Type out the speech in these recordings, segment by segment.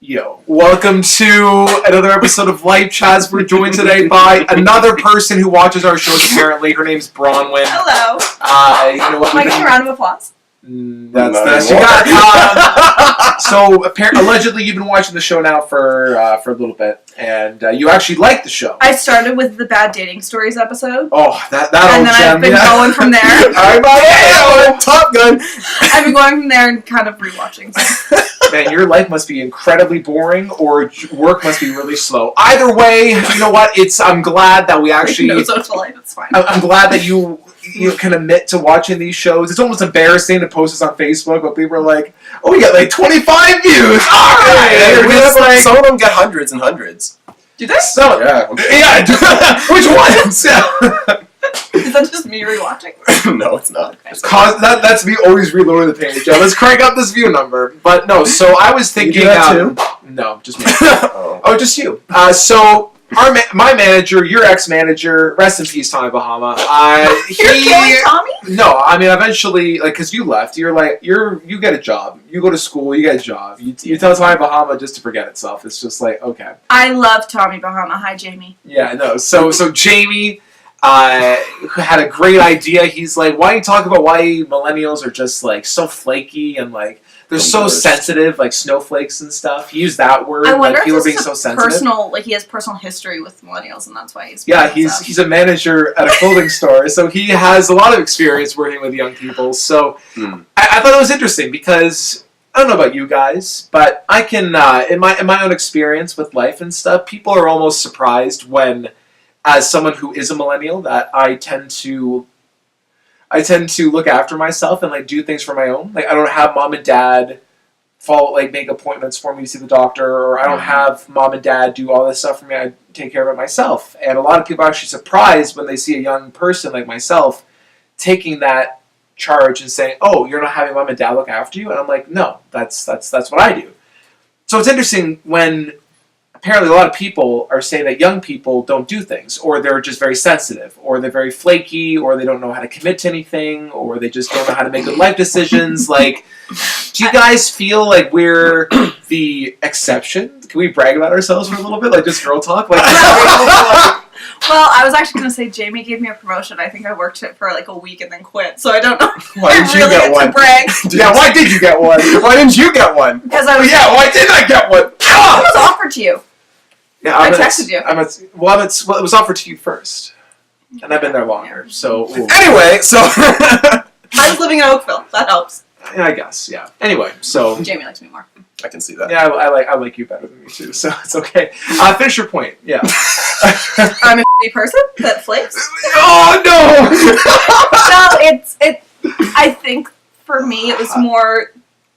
Yo, welcome to another episode of Life Chats. We're joined today by another person who watches our shows, apparently. Her name's Bronwyn. Hello. You know what? Am I getting a round of applause? That's you got. So, allegedly, you've been watching the show now for a little bit, and you actually like the show. I started with the Bad Dating Stories episode. Oh, that and old then gem. I've been going from there. Top Gun. I've been going from there and kind of rewatching. So. Man, your life must be incredibly boring, or work must be really slow. Either way, you know what? I'm glad that we actually. No social life. It's fine. I'm glad that you can admit to watching these shows. It's almost embarrassing to post this on Facebook, but people are like, "Oh, we got like 25 views." All right, some of them get hundreds and hundreds. Do they? So, yeah. Which ones? Is that just me rewatching? No, it's not. Okay. That's me always reloading the page. Let's crank up this view number. But no, so I was thinking. You do that too? No, just me. Oh, just you. So my manager, your ex-manager, rest in peace, Tommy Bahama. You're killing Tommy? No, I mean eventually, like, because you left, you get a job, you go to school, you get a job. You tell Tommy Bahama just to forget itself. It's just like, okay. I love Tommy Bahama. Hi, Jamie. Yeah, no. So Jamie. Had a great idea. He's like, why don't you talk about why millennials are just like so flaky and like they're so sensitive, like snowflakes and stuff. He used that word. I wonder like, people if are being it's so sensitive. he has personal history with millennials, and that's why he's. Yeah, he's a manager at a clothing store, so he has a lot of experience working with young people. So I thought it was interesting because I don't know about you guys, but I can in my own experience with life and stuff, people are almost surprised when. As someone who is a millennial, that I tend to look after myself and like do things for my own. Like I don't have mom and dad make appointments for me to see the doctor, or I don't have mom and dad do all this stuff for me. I take care of it myself. And a lot of people are actually surprised when they see a young person like myself taking that charge and saying, "Oh, you're not having mom and dad look after you?" And I'm like, "No, that's what I do." So it's interesting when. Apparently, a lot of people are saying that young people don't do things, or they're just very sensitive, or they're very flaky, or they don't know how to commit to anything, or they just don't know how to make good life decisions. Like, do you guys feel like we're the exception? Can we brag about ourselves for a little bit, like just girl talk? Like, well, I was actually going to say Jamie gave me a promotion. I think I worked it for like a week and then quit, so I don't know. Why didn't you get one? To brag. Yeah, why did you get one? Why didn't you get one? Because I was. Yeah, why did I get one? It was offered to you. Yeah, I texted you. It was offered to you first, and I've been there longer. So anyway, so I was living in Oakville. That helps. I guess, yeah. Anyway, so Jamie likes me more. I can see that. Yeah, I like you better than me too. So it's okay. Finish your point. Yeah. I'm a person that flakes. Oh no! No, I think for me it was more.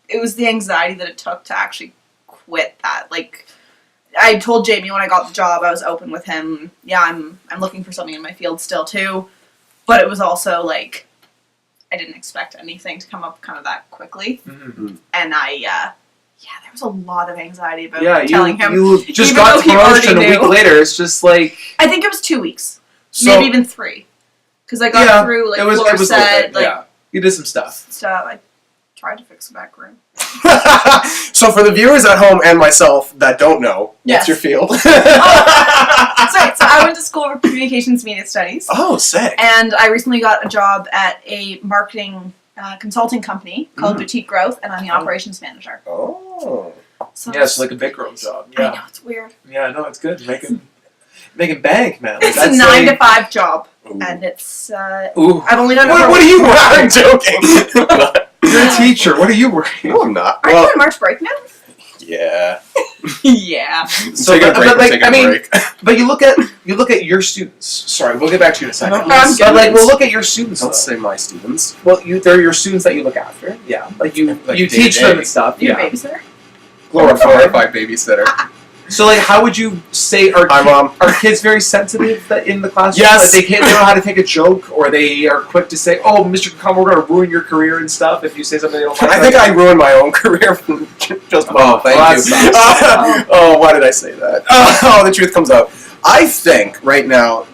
It was the anxiety that it took to actually quit that. Like. I told Jamie when I got the job, I was open with him. Yeah, I'm looking for something in my field still too, but it was also like I didn't expect anything to come up kind of that quickly, and there was a lot of anxiety about telling him. You just got the promotion a week later. It's just like I think it was 2 weeks, maybe even 3, because I got through like floor set, like you did some stuff. I tried to fix the back room. So for the viewers at home and myself that don't know, what's your field? That's right. So I went to school for communications media studies. Oh, sick. And I recently got a job at a marketing consulting company called Boutique Growth, and I'm the operations manager. Oh. So it's like a big girl job. Yeah. I know, it's weird. Yeah, no, it's good. Making bank, man. It's a 9 to 5 job. Ooh. And it's I've only done it What are you working? I'm joking. You're a teacher. What are you working? No, I'm not. Are you on March break now? Yeah. Yeah. So, take a break. But you look at your students. Sorry, we'll get back to you in a second. We'll look at your students. Don't say my students. Well, they're your students that you look after. Yeah, like you teach them and stuff. You're a babysitter. Glorified babysitter. So, like, how would you say are kids very sensitive in the classroom? Yes. Like, they don't know how to take a joke, or they are quick to say, "Oh, Mr. Kakama, we're going to ruin your career and stuff." If you say something they don't like. I think I ruined my own career just about. Thank you. Oh, why did I say that? The truth comes out. I think right now,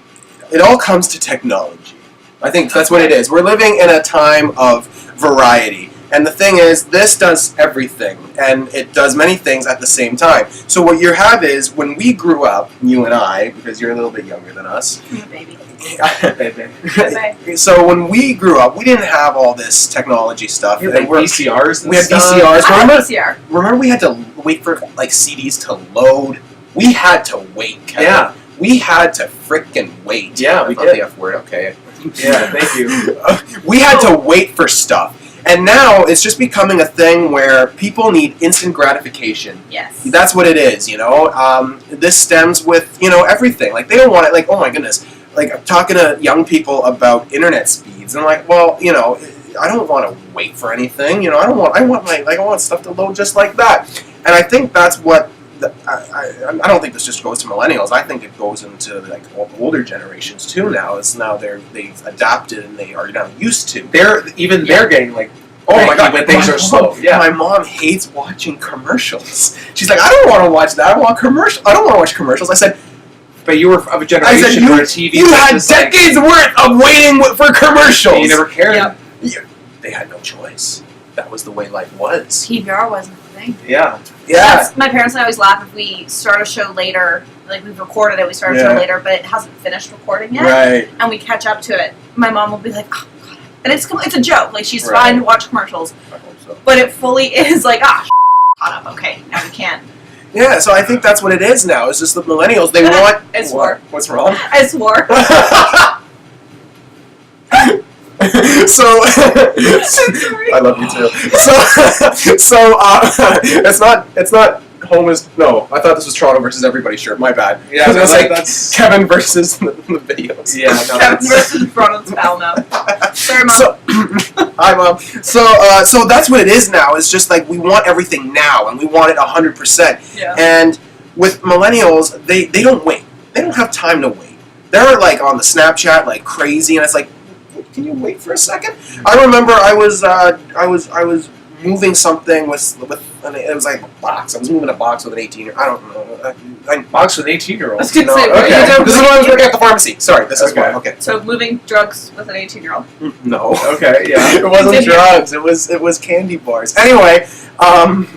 it all comes to technology. I think that's what it is. We're living in a time of variety. And the thing is, this does everything, and it does many things at the same time. So what you have is, when we grew up, you and I, because you're a little bit younger than us. Baby. So when we grew up, we didn't have all this technology stuff. You had like VCRs and we had stuff. VCRs. Remember we had to wait for like CDs to load? We had to wait, Kevin. Yeah. We had to frickin' wait. Yeah, we did. did. The F word, okay. Yeah, thank you. We had to wait for stuff. And now it's just becoming a thing where people need instant gratification. Yes. That's what it is, you know? This stems with, you know, everything. Like, they don't want it, like, oh my goodness. Like, I'm talking to young people about internet speeds, and I'm like, well, you know, I don't want to wait for anything, you know, I want stuff to load just like that. And I think that's what, I don't think this just goes to millennials. I think it goes into like older generations too. Now it's they've adapted and they are now used to. They're getting like, oh my god, when things are slow. Yeah, my mom hates watching commercials. She's like, I don't want to watch that. I don't want to watch commercials. I said, but you were of a generation where TV. You had decades worth of waiting for commercials. And you never cared. Yep. They had no choice. That was the way life was. TVR wasn't a thing. Yeah. My parents and I always laugh if we start a show later, like we've recorded it, we start a show later, but it hasn't finished recording yet. Right. And we catch up to it. My mom will be like, oh, God. And it's a joke. Like, she's fine to watch commercials. I hope so. But it fully is like, caught up. Okay, now we can. Yeah, so I think that's what it is now. It's just the millennials. They want... I swore. What's wrong? I swore. So I love you too. It's not home is no. I thought this was Toronto versus everybody shirt. My bad. Yeah, I was like that's Kevin versus the videos. Yeah, no, Kevin versus Bronwyn's pal now. Sorry, Mom. So, hi, Mom. So that's what it is now. It's just like we want everything now, and we want it 100%. Yeah. And with millennials, they don't wait. They don't have time to wait. They're like on the Snapchat like crazy, and it's like, can you wait for a second? I remember I was moving something with and it was like a box. I was moving a box with an 18-year. I don't know. box with an 18-year-old. I was gonna No, say, okay. This is when I was working at the pharmacy. Sorry, this is Okay. why. Okay. So moving drugs with an 18-year-old. No. Okay, yeah. It wasn't Continue. drugs. It was candy bars. Anyway,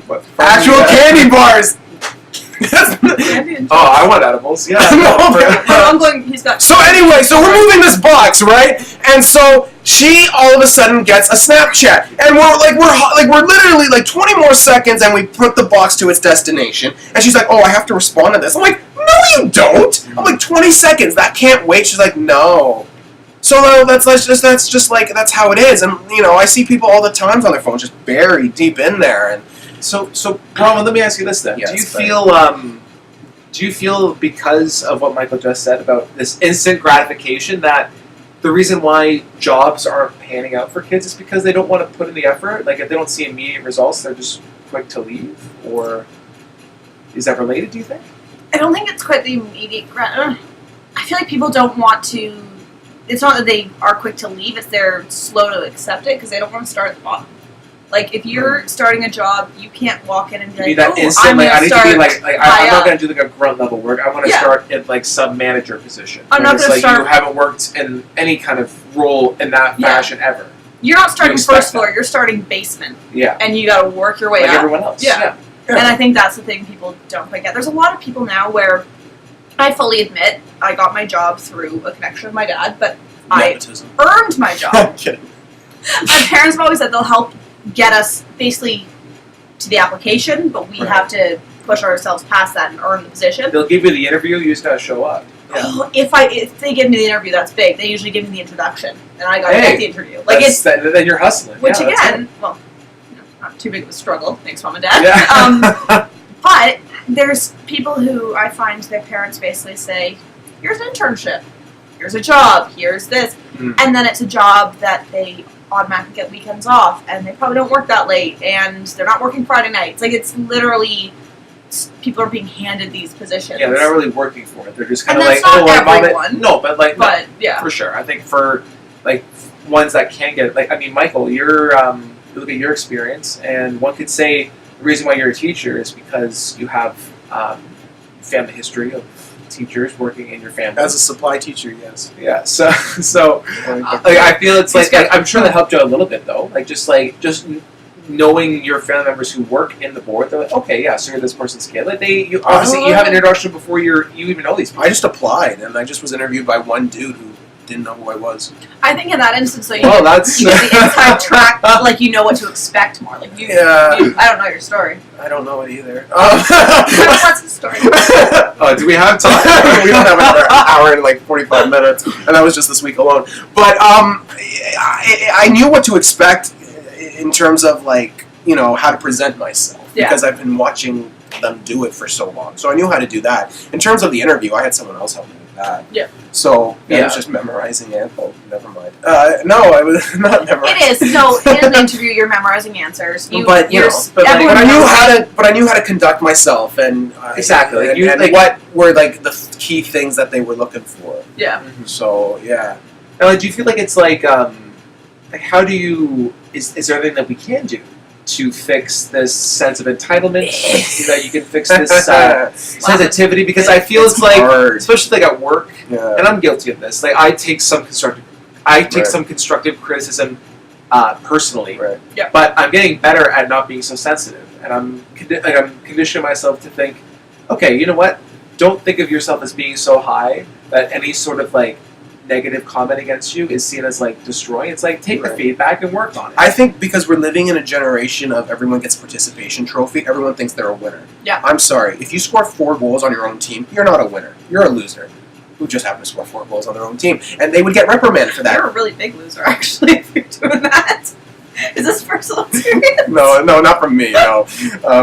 What, actual candy bars. Oh, I want edibles. Yeah. I'm going. He's got. So anyway, so we're moving this box, right? And so she all of a sudden gets a Snapchat, and we're literally like 20 more seconds, and we put the box to its destination. And she's like, "Oh, I have to respond to this." I'm like, "No, you don't." I'm like, 20 seconds. That can't wait. She's like, "No." So that's just how it is. And you know, I see people all the time on their phones just buried deep in there. And So, Bronwyn, let me ask you this then: Yes, do you feel because of what Michael just said about this instant gratification that the reason why jobs aren't panning out for kids is because they don't want to put in the effort? Like, if they don't see immediate results, they're just quick to leave? Or is that related, do you think? I don't think it's quite the immediate. I feel like people don't want to. It's not that they are quick to leave; it's they're slow to accept it because they don't want to start at the bottom. Like, if you're starting a job, you can't walk in and be like, that instant, I'm like, I gonna need start to be like I'm not up. going to do like a grunt level work. I want to start at like sub manager position. I'm not It's gonna like start- you haven't worked in any kind of role in that fashion ever. You're not starting expect first floor; you're starting basement, Yeah, and you got to work your way like up. everyone else. Yeah. And I think that's the thing people don't quite get. There's a lot of people now where I fully admit I got my job through a connection with my dad, but nepotism. I earned my job. I'm kidding. My parents have always said they'll help get us basically to the application, but we have to push ourselves past that and earn the position. They'll give you the interview. You just gotta show up. Oh, if they give me the interview, that's big. They usually give me the introduction, and I got to get the interview. Like then you're hustling. which Yeah, that's again, well, not too big of a struggle. Thanks, Mom and Dad. Yeah. But there's people who I find their parents basically say, "Here's an internship, here's a job, here's this," and then it's a job that they automatically get weekends off, and they probably don't work that late, and they're not working Friday nights. Like, it's literally people are being handed these positions. Yeah, they're not really working for it. They're just kind And of like, that's not I'm on it. everyone. No, but like, But yeah, for sure. I think for like ones that can get like, I mean, Michael, you're you look at your experience, and one could say the reason why you're a teacher is because you have family history of teachers working in your family. As a supply teacher, yes. Yeah, so like, I feel it's like I'm sure that helped you out a little bit though. Like just knowing your family members who work in the board, they're like, okay, yeah, so you're this person's kid. Like obviously you have an introduction before you even know these people. I just applied, and I just was interviewed by one dude who didn't know who I was. I think in that instance, though, you Well, get that's the inside track, like you know what to expect more. Like I don't know your story. I don't know it either. What's the story? Do we have time? We don't have another hour and like 45 minutes, and that was just this week alone. But I knew what to expect in terms of like how to present myself because I've been watching them do it for so long, so I knew how to do that. In terms of the interview, I had someone else help me with that. Yeah. So I was just memorizing it. Oh, never mind. No, I was not memorizing. It is. No, in an interview, you're memorizing answers. But I knew how to conduct myself and exactly. And what were like the key things that they were looking for. Yeah. Mm-hmm. So yeah. Now, do you feel like it's like how do you is there anything that we can do to fix this sense of entitlement? That you can fix this sensitivity, because I feel it's like hard. Especially like at work, and I'm guilty of this. Like I take some constructive criticism personally, but I'm getting better at not being so sensitive, and I'm conditioning myself to think, okay, you know what? Don't think of yourself as being so high that any sort of like negative comment against you is seen as like destroying. It's like take the feedback and work on it. I think because we're living in a generation of everyone gets a participation trophy, everyone thinks they're a winner. Yeah. I'm sorry. If you score 4 goals on your own team, you're not a winner. You're a loser who just happened to score 4 goals on their own team. And they would get reprimanded for that. You're a really big loser, actually, if you're doing that. Is this personal experience? No, not from me. No.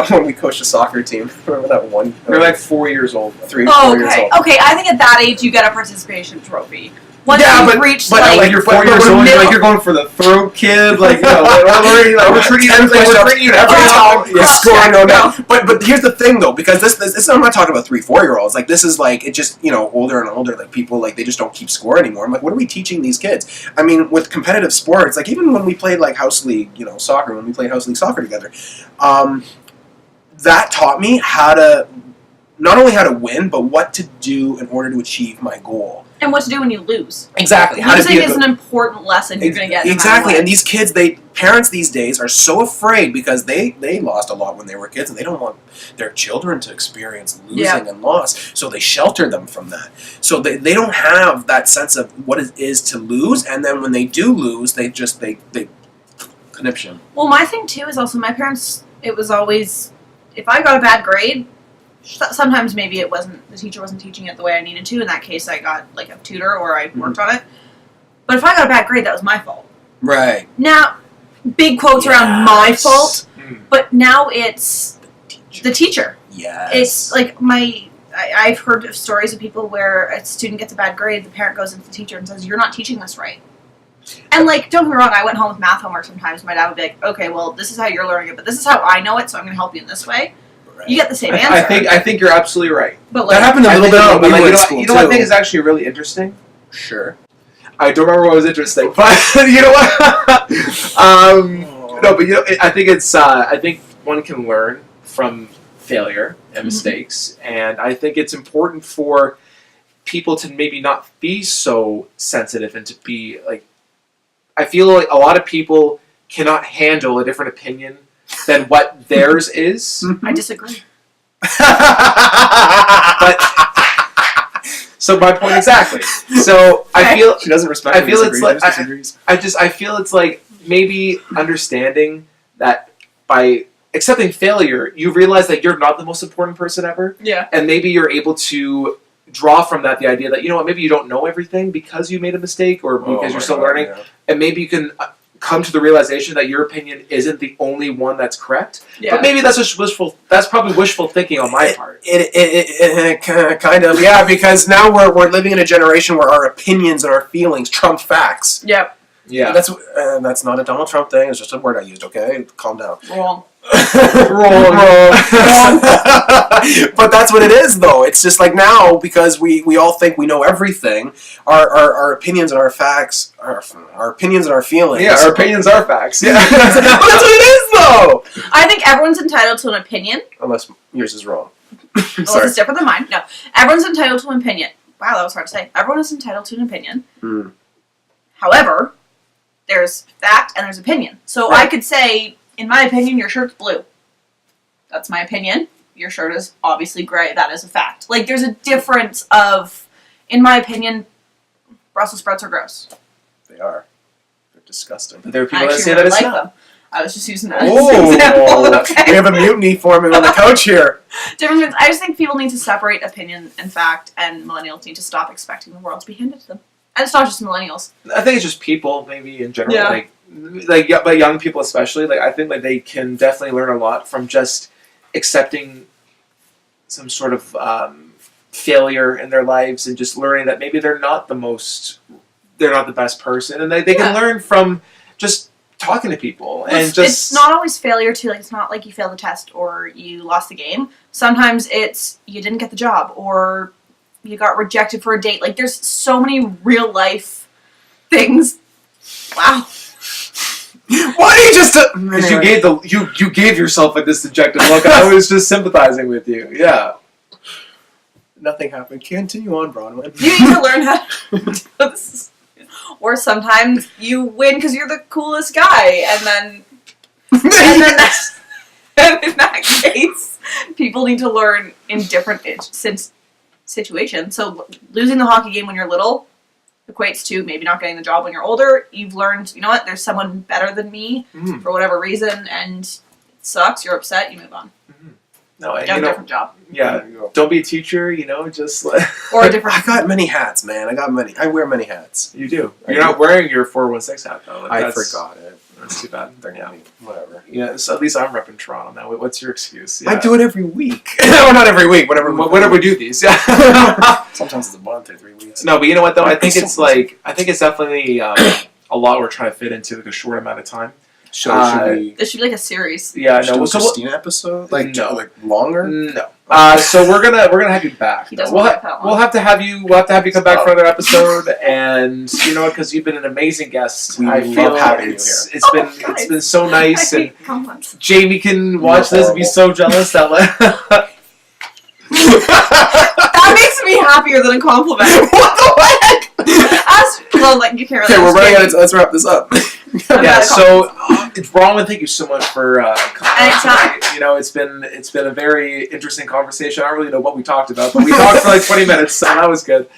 When we coached a soccer team, remember that one? You're like 4 years old. 3 or 4 years old. Okay, I think at that age you get a participation trophy. Once you've reached like you're 4 years old, like you're going for the throat kid, like we're treating you every time. But here's the thing though, because this I'm not talking about 3-4 year olds. Like this is like it just older and older. Like people like they just don't keep score anymore. I'm like, what are we teaching these kids? I mean, with competitive sports, like even when we played like house league, soccer, when we played house league soccer together, that taught me how to not only how to win, but what to do in order to achieve my goal. And what to do when you lose. Exactly. Losing is an important lesson you're going to get. Exactly. And these kids, parents these days are so afraid because they lost a lot when they were kids, and they don't want their children to experience losing and loss. So they shelter them from that. So they don't have that sense of what it is to lose. And then when they do lose, they conniption. Well, my thing too is also my parents. It was always if I got a bad grade. Sometimes maybe the teacher wasn't teaching it the way I needed to. In that case, I got like a tutor or I worked on it. But if I got a bad grade, that was my fault. Right. Now, big quotes around my fault, but now it's the teacher. Yes. It's like I've heard of stories of people where a student gets a bad grade, the parent goes into the teacher and says, "You're not teaching this right." And like, don't get me wrong, I went home with math homework sometimes. My dad would be like, "Okay, well, this is how you're learning it, but this is how I know it, so I'm going to help you in this way." You get the same answer. I think you're absolutely right. But like, that happened a little bit when we were in school, you know what I think is actually really interesting? Sure. I don't remember what was interesting, but you know what? No, but I think it's. I think one can learn from failure and mistakes, and I think it's important for people to maybe not be so sensitive and to be like. I feel like a lot of people cannot handle a different opinion than what theirs is. I disagree. But so my point exactly. So I feel she doesn't respect. I feel it's like disagrees. I feel it's like maybe understanding that by accepting failure, you realize that you're not the most important person ever. Yeah. And maybe you're able to draw from that the idea that maybe you don't know everything because you made a mistake or because you're still learning, and maybe you can come to the realization that your opinion isn't the only one that's correct. Yeah. But maybe that's just that's probably wishful thinking on my part. It kind of, yeah, because now we're living in a generation where our opinions and our feelings trump facts. Yep. Yeah. That's not a Donald Trump thing. It's just a word I used, okay? Calm down. Wrong. Wrong. But that's what it is, though. It's just like now, because we all think we know everything, our opinions and our facts, our opinions and our feelings. Yeah, our opinions are facts. Yeah. But that's what it is, though! I think everyone's entitled to an opinion. Unless yours is wrong. Unless it's different than mine. No. Everyone's entitled to an opinion. Wow, that was hard to say. Everyone is entitled to an opinion. However, there's fact and there's opinion. So I could say in my opinion, your shirt's blue. That's my opinion. Your shirt is obviously gray. That is a fact. Like, there's a difference of, in my opinion, Brussels sprouts are gross. They are. They're disgusting. But there are I people that actually say really that it's like not. them. I was just using that as an example. Okay. We have a mutiny forming on the couch here. Different. I just think people need to separate opinion and fact, and millennials need to stop expecting the world to be handed to them. And it's not just millennials. I think it's just people, maybe in general, Yeah. but young people especially. Like, I think like they can definitely learn a lot from just accepting some sort of failure in their lives and just learning that maybe they're not the best person, and they can learn from just talking to people and just. It's not always failure too. Like, it's not like you failed the test or you lost the game. Sometimes it's you didn't get the job or you got rejected for a date. Like, there's so many real life things. Wow. Why do you just? Because you gave yourself like this dejected look. I was just sympathizing with you. Yeah. Nothing happened. Continue on, Bronwyn. You need to learn how to do this. Or sometimes you win because you're the coolest guy, and then and in that case, people need to learn in different situations. So losing the hockey game when you're little equates to maybe not getting the job when you're older. You've learned, you know what, there's someone better than me for whatever reason, and it sucks, you're upset, you move on. No, and, You have a different job. Yeah, don't be a teacher, just like... Or a different... I got many hats, man. I wear many hats. You do. You're not wearing your 416 hat, though. I forgot it. That's too bad. Yeah, whatever. Yeah, so at least I'm repping Toronto now. What's your excuse? Yeah. I do it every week. Well, not every week. Whenever we do these, yeah. Sometimes it's a month or 3 weeks. No, but you know what, though? I think it's definitely a lot we're trying to fit into like a short amount of time. Should we... This should be like a series. Yeah, Should no. we So Christina episode? Like, No. like longer? No. So we're gonna have you back. He doesn't We'll like that one. we'll have to have you come back for another episode, and you know what? Because you've been an amazing guest. We I love feel having you it's here. it's been so nice, I and hate compliments. Jamie can watch this and be so jealous that. That makes me happier than a compliment. What the heck? You can't really. Okay, we're running out of time. Let's wrap this up. Yeah, so Bronwyn, thank you so much for coming on Anytime. tonight. It's been a very interesting conversation. I don't really know what we talked about, but we talked for like 20 minutes, so that was good.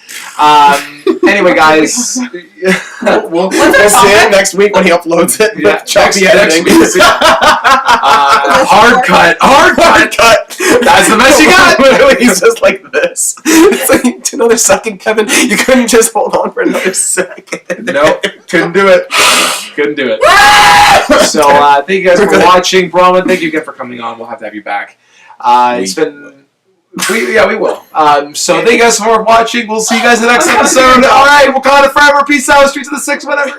Anyway, guys, we'll see it next week when he uploads it. Yeah, Choppy next editing. week. Hard cut. That's the best you got. Literally, he's just like this. It's like, another second, Kevin. You couldn't just hold on for another second. Nope, couldn't do it. So thank you guys for watching. Bronwyn, thank you again for coming on. We'll have to have you back. It's been... we will. So thank you guys for watching. We'll see you guys in the next episode. All right, we'll call it forever. Peace out. Street to the 6, whatever.